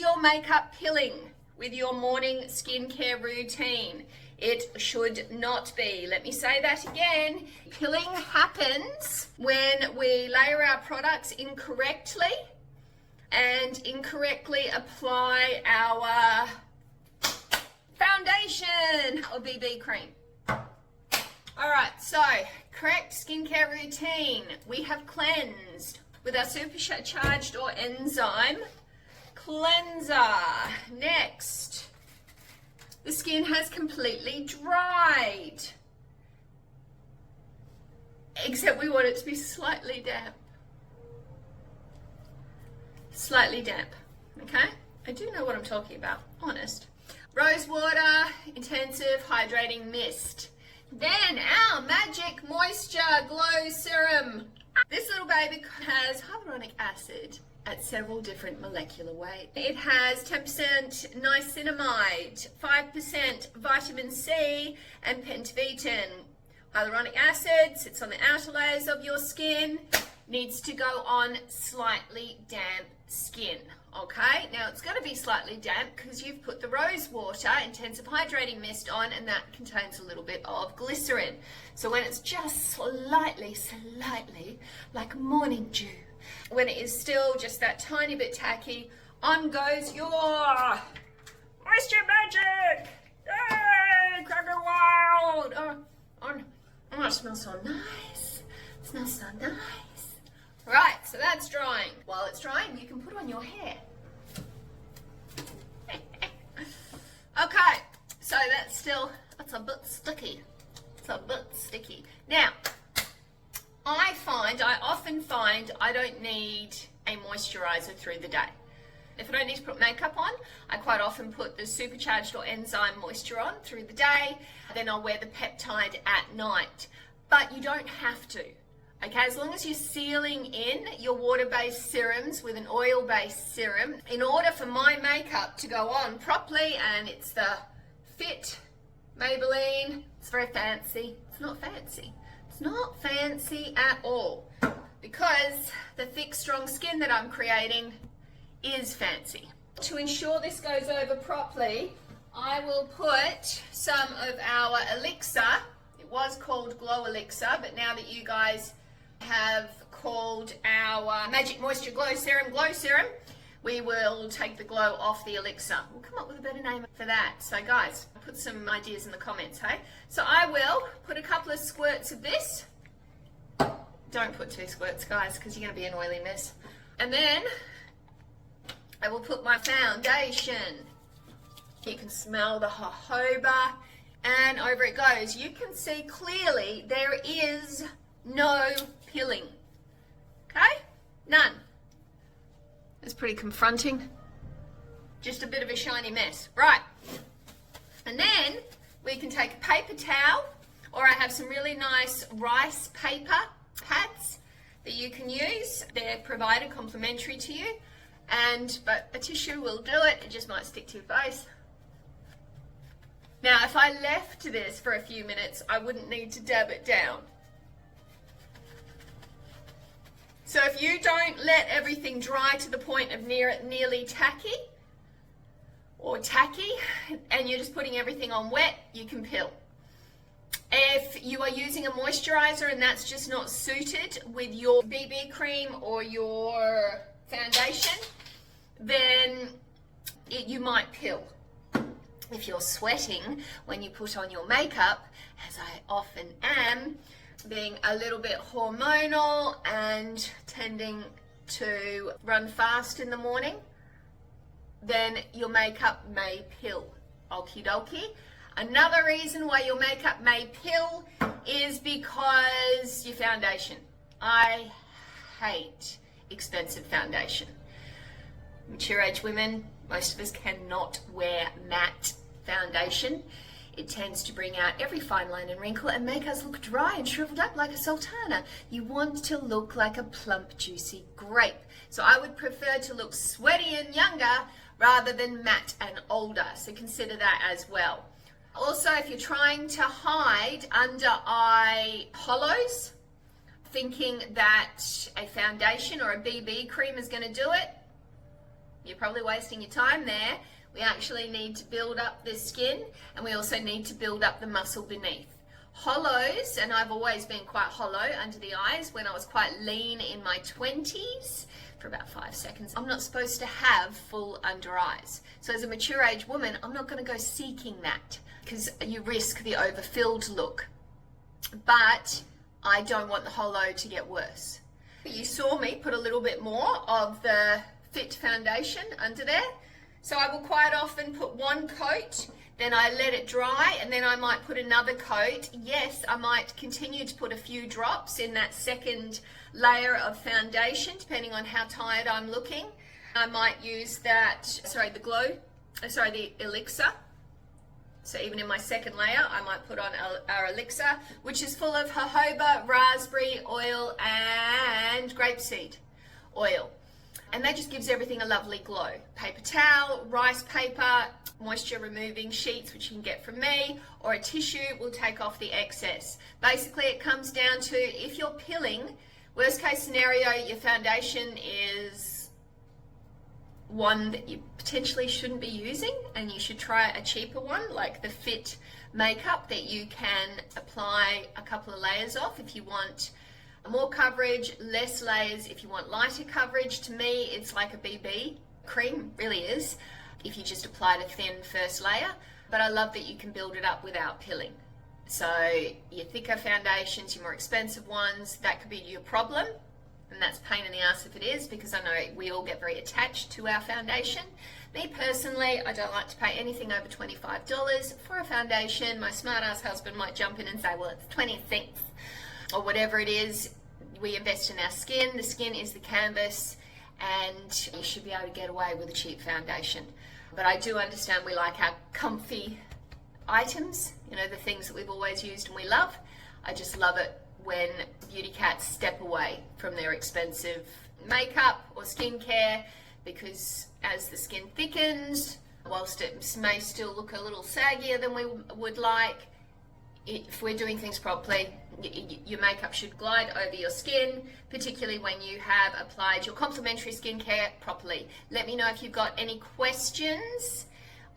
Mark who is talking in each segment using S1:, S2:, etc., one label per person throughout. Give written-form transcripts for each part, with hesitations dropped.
S1: your makeup pilling with your morning skincare routine? It should not be. Let me say that again. Pilling happens when we layer our products incorrectly and incorrectly apply our foundation or BB cream. All right, so correct skincare routine. We have cleansed with our supercharged or enzyme cleanser. Next, the skin has completely dried, except we want it to be slightly damp. Slightly damp, okay? I do know what I'm talking about, honest. Rose water, intensive hydrating mist. Then our Magic Moisture Glow Serum. This little baby has hyaluronic acid at several different molecular weights. It has 10% niacinamide, 5% vitamin C, and pentevetin. Hyaluronic acid sits on the outer layers of your skin, needs to go on slightly damp skin. Okay, now it's going to be slightly damp because you've put the rose water intensive hydrating mist on, and that contains a little bit of glycerin. So when it's just slightly like morning dew, when it is still just that tiny bit tacky, on goes your moisture magic. Yay, Cracker Wild. Oh, it smells so nice. It smells so nice. Right, so that's drying. While it's drying, you can put on your hair. Okay, so that's a bit sticky. It's a bit sticky. Now, I often find I don't need a moisturizer through the day. If I don't need to put makeup on, I quite often put the supercharged or enzyme moisture on through the day. Then I'll wear the peptide at night. But you don't have to. Okay, as long as you're sealing in your water-based serums with an oil-based serum, in order for my makeup to go on properly, and it's the Fit Maybelline, it's very fancy. It's not fancy. It's not fancy at all, because the thick, strong skin that I'm creating is fancy. To ensure this goes over properly, I will put some of our elixir. It was called Glow Elixir, but now that you guys have called our Magic Moisture Glow Serum, we will take the glow off the elixir. We'll come up with a better name for that. So guys, put some ideas in the comments, hey? So I will put a couple of squirts of this. Don't put 2 squirts, guys, because you're going to be an oily mess. And then I will put my foundation. You can smell the jojoba, and over it goes. You can see clearly there is no pilling. Okay? None. It's pretty confronting. Just a bit of a shiny mess. Right. And then we can take a paper towel, or I have some really nice rice paper pads that you can use. They're provided complimentary to you. But a tissue will do it. It just might stick to your face. Now, if I left this for a few minutes, I wouldn't need to dab it down. So if you don't let everything dry to the point of nearly tacky, and you're just putting everything on wet, you can pill. If you are using a moisturizer and that's just not suited with your BB cream or your foundation, then you might pill. If you're sweating when you put on your makeup, as I often am, being a little bit hormonal and tending to run fast in the morning, then your makeup may pill. Okie dokie. Another reason why your makeup may pill is because your foundation. I hate expensive foundation. Mature age women, most of us cannot wear matte foundation. It tends to bring out every fine line and wrinkle and make us look dry and shriveled up like a sultana. You want to look like a plump, juicy grape. So I would prefer to look sweaty and younger rather than matte and older. So consider that as well. Also, if you're trying to hide under eye hollows, thinking that a foundation or a BB cream is going to do it, You're probably wasting your time there. We actually need to build up the skin, and we also need to build up the muscle beneath. Hollows, and I've always been quite hollow under the eyes when I was quite lean in my 20s for about 5 seconds. I'm not supposed to have full under eyes. So as a mature age woman, I'm not going to go seeking that because you risk the overfilled look. But I don't want the hollow to get worse. You saw me put a little bit more of the Fit foundation under there. So I will quite often put one coat, then I let it dry, and then I might put another coat. Yes, I might continue to put a few drops in that second layer of foundation, depending on how tired I'm looking. I might use the elixir. So even in my second layer, I might put on our elixir, which is full of jojoba, raspberry oil, and grapeseed oil. And that just gives everything a lovely glow. Paper towel, rice paper, moisture removing sheets, which you can get from me, or a tissue will take off the excess. Basically, it comes down to, if you're pilling, worst case scenario, your foundation is one that you potentially shouldn't be using, and you should try a cheaper one like the Fit makeup that you can apply a couple of layers of if you want more coverage, less layers if you want lighter coverage. To me, it's like a BB cream, really is, if you just applied a thin first layer. But I love that you can build it up without pilling. So your thicker foundations, your more expensive ones, that could be your problem. And that's pain in the ass if it is, because I know we all get very attached to our foundation. Me personally, I don't like to pay anything over $25 for a foundation. My smart ass husband might jump in and say, well, it's 26 or whatever it is. We invest in our skin. The skin is the canvas, and you should be able to get away with a cheap foundation. But I do understand we like our comfy items, you know, the things that we've always used and we love. I just love it when beauty cats step away from their expensive makeup or skincare, because as the skin thickens, whilst it may still look a little saggier than we would like, if we're doing things properly, your makeup should glide over your skin, particularly when you have applied your complementary skincare properly. Let me know if you've got any questions.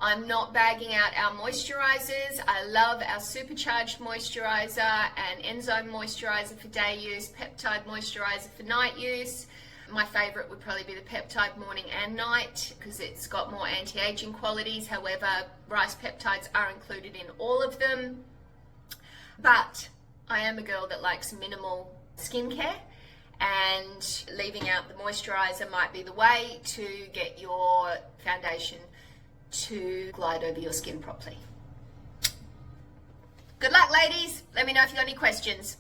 S1: I'm not bagging out our moisturizers. I love our supercharged moisturizer and enzyme moisturizer for day use, peptide moisturizer for night use. My favorite would probably be the peptide morning and night because it's got more anti-aging qualities. However, rice peptides are included in all of them. But I am a girl that likes minimal skincare, and leaving out the moisturizer might be the way to get your foundation to glide over your skin properly. Good luck, ladies. Let me know if you've got any questions.